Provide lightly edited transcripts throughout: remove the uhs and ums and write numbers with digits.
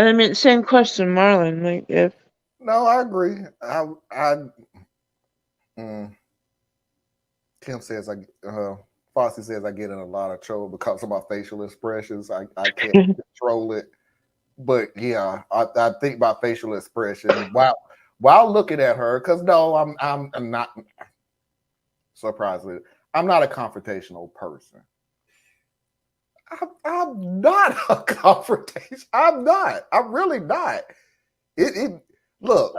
I mean, same question, Marlon. Like, if No, I agree. Mm, Kim says Fossey says I get in a lot of trouble because of my facial expressions. I can't control it. But yeah, I think my facial expression while looking at her, because no, I'm not surprisingly, I'm not a confrontational person. I'm not a confrontation. I'm not. I'm really not. It look.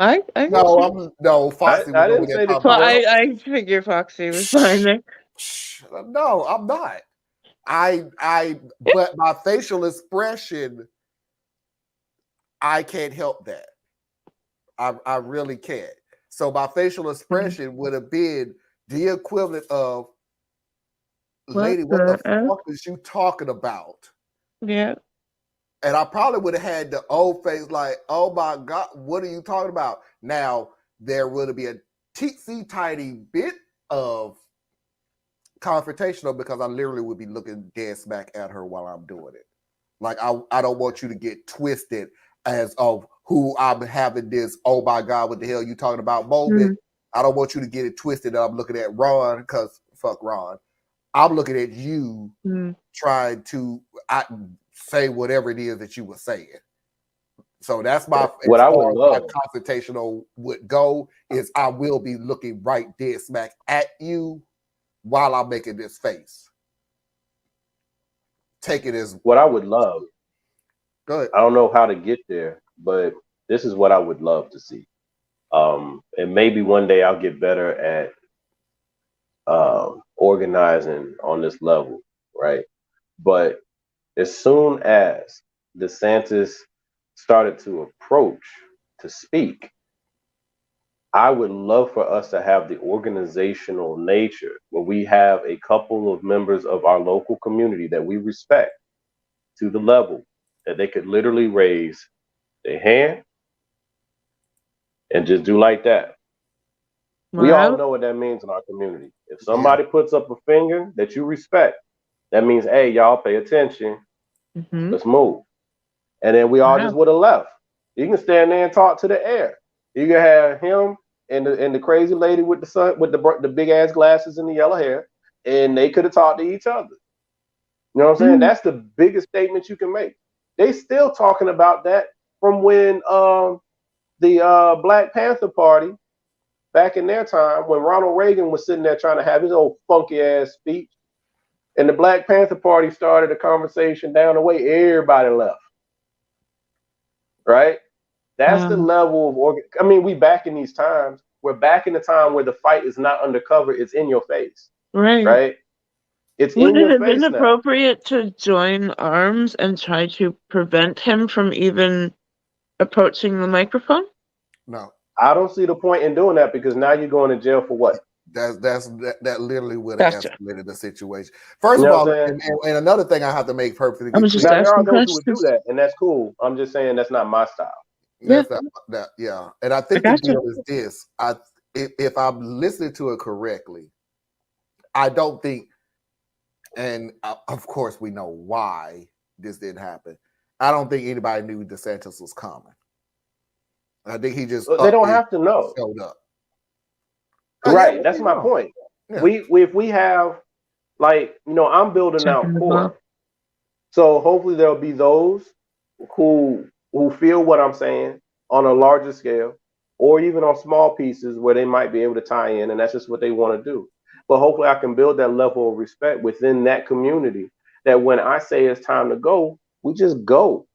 I, I get No, you. I'm no. Foxy was I over didn't there say that talking you Well, about weren't. I figure Foxy was fine shh, there. shh. No, I'm not. But my facial expression, I can't help that. I really can't. So my facial Mhm. expression would have been the equivalent of, What lady, what the the F? fuck is you talking about? Yeah. And I probably would have had the old face like, oh my God, what are you talking about? Now, there would be a teensy tiny bit of confrontational because I literally would be looking dead smack at her while I'm doing it. Like, I don't want you to get twisted as of who I'm having this, oh my God, what the hell you talking about moment. Mm, I don't want you to get it twisted that I'm looking at Ron because fuck Ron. I'm looking at you mm. trying to say whatever it is that you were saying. So that's my What as I would far as my love. confrontational would go is I will be looking right dead smack at you while I'm making this face. Take it as What I would love. good. I don't know how to get there, but this is what I would love to see. And maybe one day I'll get better at organizing on this level, right? But as soon as DeSantis started to approach to speak, I would love for us to have the organizational nature where we have a couple of members of our local community that we respect to the level that they could literally raise their hand and just do like that. We all Well, know what that means in our community. If Yeah. somebody puts up a finger that you respect, that means, hey, y'all pay attention. mm-hmm. Let's move. And then we all just Wow. would have left. You can stand there and talk to the air. You can have him and the crazy lady with the sun with the big ass glasses and the yellow hair, and they could have talked to each other. You know what I'm saying? Mm, That's the biggest statement you can make. They still talking about that from when the Black Panther Party back in their time when Ronald Reagan was sitting there trying to have his old funky ass speech, and the Black Panther Party started a conversation down the way. Everybody left, right? That's the um, level of I mean, we back in these times. We're back in the time where the fight is not undercover; it's in your face, right. right? It's Would in it your have been face now. appropriate to join arms and try to prevent him from even approaching the microphone? No. I don't see the point in doing that because now you're going to jail for what? That literally would have Gotcha. escalated the situation. First You of know what all, I'm saying? and another thing I have to make I perfectly was just Now clear. there are asking those who would do questions. that, and that's cool. I'm just saying that's not my style. Yeah, That's not that. Yeah, and I I think the gotcha. deal is this. If I'm listening to it correctly, I don't think, and of course we know why this didn't happen. I don't think anybody knew DeSantis was coming. I think he just They upped don't it, have to know, showed up. Oh yeah, right? well, That's we my know. point. Yeah, We if we have like I'm building out Checking as well. core. So hopefully there'll be those who feel what I'm saying on a larger scale, or even on small pieces where they might be able to tie in, and that's just what they want to do. But hopefully I can build that level of respect within that community. That when I say it's time to go, we just go.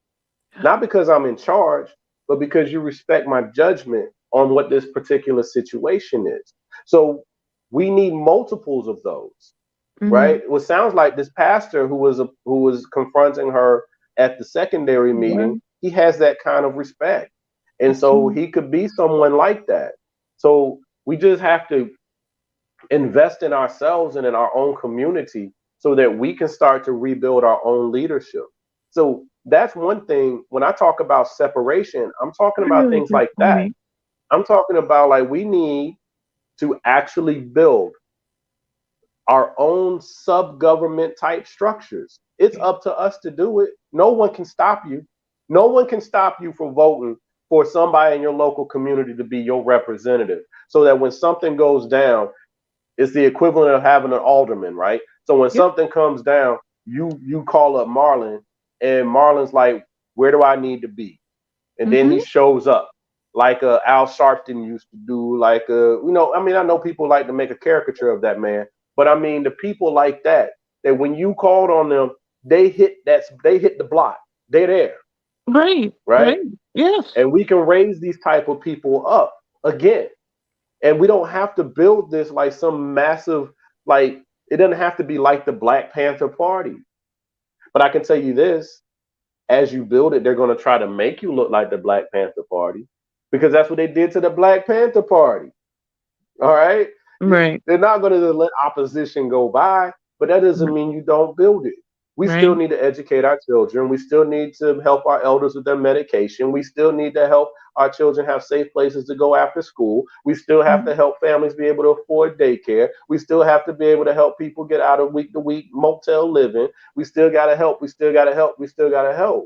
Not because I'm in charge, but because you respect my judgment on what this particular situation is. So we need multiples of those, Mm, right? It sounds like this pastor who was confronting her at the secondary well, meeting, he has that kind of respect, and that's so he could be someone like that. So we just have to invest in ourselves and in our own community so that we can start to rebuild our own leadership. So that's one thing. When I talk about separation, I'm talking about really things good like that. point. I'm talking about like we need to actually build our own sub government type structures. It's up to us to do it. No one can stop you. No one can stop you from voting for somebody in your local community to be your representative, so that when something goes down, it's the equivalent of having an alderman, right? So when Yep. something comes down, you call up Marlon, and Marlon's like, "Where do I need to be?" And then he Mm-hmm. shows up, like Al Sharpton used to do. Like I mean, I know people like to make a caricature of that man, but I mean, the people like that, that when you called on them, they hit the block. They're there, Right. right? Right. Yes. And we can raise these type of people up again. And we don't have to build this like some massive, like, it doesn't have to be like the Black Panther Party. But I can tell you this, as you build it, they're going to try to make you look like the Black Panther Party, because that's what they did to the Black Panther Party. All right. Right. They're not going to let opposition go by, but that doesn't mean you don't build it. We still Right. need to educate our children. We still need to help our elders with their medication. We still need to help our children have safe places to go after school. We still have Mm-hmm. to help families be able to afford daycare. We still have to be able to help people get out of week to week motel living. We still got to help. We still got to help. We still got to help.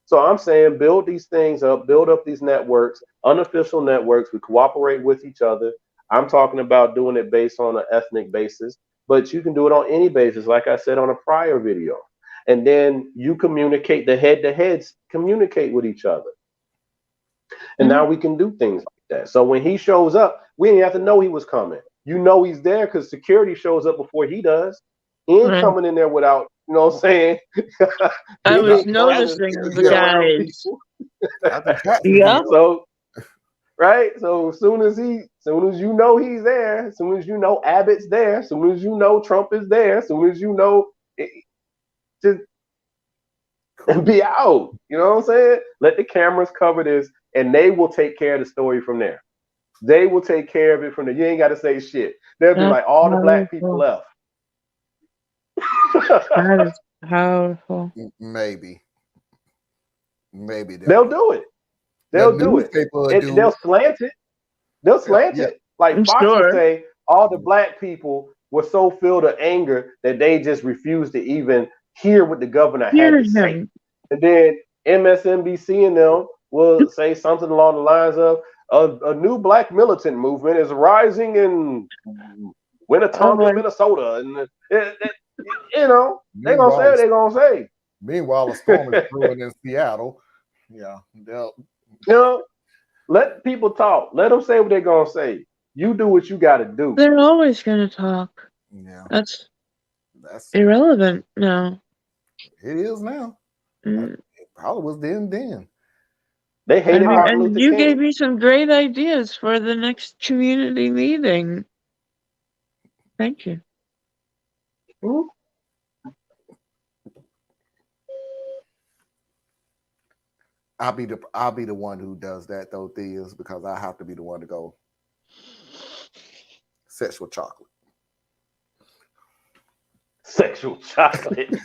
So I'm saying build these things up, build up these networks, unofficial networks. We cooperate with each other. I'm talking about doing it based on an ethnic basis, but you can do it on any basis, like I said on a prior video. And then you communicate, the head to heads communicate with each other. And Mm-hmm. now we can do things like that. So when he shows up, we didn't have to know he was coming. You know he's there because security shows up before he does. He ain't Right. coming in there without, you know what I'm saying? I He was ain't coming to noticing the be Yeah, around guys. people. not the tax Yep. reveal. So right, so as soon as you know he's there, as soon as you know Abbott's there, as soon as you know Trump is there, as soon as you know, just Cool. be out. You know what I'm saying? Let the cameras cover this, and they will take care of the story from there. They will take care of it from there. You ain't got to say shit. They'll be That's like, all the black people powerful. left. That is powerful. Maybe They'll they'll do it. the They'll do it. newspaper will do They'll it. slant it. They'll Yeah, slant yeah. it. Like I'm Fox will sure. say, all the black people were so filled with anger that they just refused to even hear what the governor had Hear to say. him. And then MSNBC and them will say something along the lines of, a new black militant movement is rising in Oh Winnetonka, my. Minnesota. And they're going to say Meanwhile, what they're going to say. meanwhile, a storm is brewing in Seattle. Yeah, they'll. You know, let people talk. Let them say what they're going to say. You do what you got to do. They're always gonna talk. Yeah, That's that's irrelevant now. it is now. Mm. It probably was then. They I hated mean, Martin and Luther you gave King. me some great ideas for the next community meeting. Thank you. Mhm. I'll be the one who does that though, Theas, because I have to be the one to go sexual chocolate. Sexual chocolate.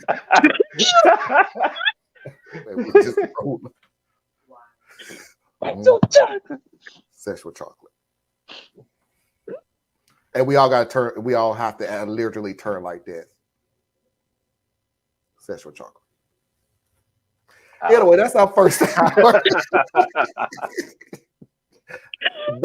It was just sexual chocolate. And we all got to turn. We all have to literally turn like that. Sexual chocolate. Anyway, that's our first hour.